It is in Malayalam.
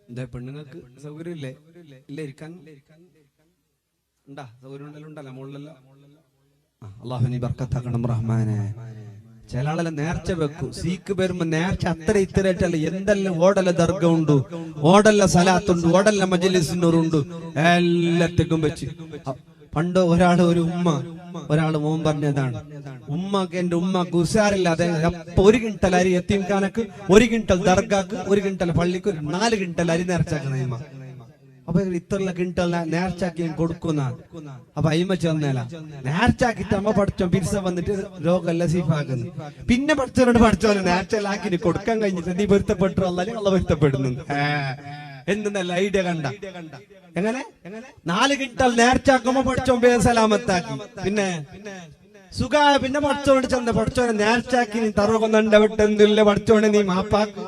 എന്താ പെണ്ണുങ്ങൾക്ക് സൗകര്യം ഇല്ലേ? ഇല്ല, ഇരിക്കാൻ ഉണ്ടാ സൗകര്യം ഉണ്ടല്ലോ മുകളിലല്ലോ. അള്ളാഹു നീ ബർക്കത്താക്കണം റഹ്മാനെ. ചില ആളെല്ലാം നേർച്ച വെക്കും. സീക്ക് വരുമ്പോ നേർച്ച അത്ര ഇത്തരട്ടല്ല. എന്തെല്ലാം ഓടല്ല ദർഗ ഉണ്ട്, ഓടല്ല സലാത്തുണ്ട്, ഓടല്ല മജ്ലിസിനൂറുണ്ട്, എല്ലാത്തേക്കും വെച്ച്. പണ്ട് ഒരു ഒരാള് മോൻ പറഞ്ഞതാണ്, എന്റെ ഉമ്മക്ക് ഉസാറില്ലാതെ അപ്പൊ 1 കിണ്ടൽ അരി യത്തീംഖാനക്ക്, 1 കിണ്ടൽ ദർഗാക്ക്, 1 കിണ്ടൽ പള്ളിക്ക്, 4 കിണ്ടൽ അരി നേർച്ചാക്കുന്ന. അപ്പൊ ഇത്ര കിണ്ടൽ നേർച്ചാക്കി കൊടുക്കുന്ന. അപ്പൊ അയിമ ചെന്നേല നേർച്ചാക്കിട്ട് അമ്മ പഠിച്ചോ പിരിസ വന്നിട്ട് രോഗമെല്ലാം സീഫാക്കുന്നു. പിന്നെ പഠിച്ചോനെ നേർച്ചലാക്കി കൊടുക്കാൻ കഴിഞ്ഞിട്ട് നീ പൊരുത്തപ്പെട്ടു അല്ലാതെ അള്ള പൊരുത്തപ്പെടുന്നു. എന്തെന്നല്ല ഐഡിയ കണ്ട. എങ്ങനെ 4 കിണ്ടൽ നേർച്ചാക്കുമ്പോ പഠിച്ചോ സലാമത്താക്കി. പിന്നെ സുഖായ പിന്നെ പഠിച്ചോണ്ട് ചെന്ന പഠിച്ചോനെ നേർച്ചാക്കി നീ തറവൊക്കെ നണ്ടവിട്ടെന്നില്ല പഠിച്ചോനെ നീ മാപ്പാക്കും.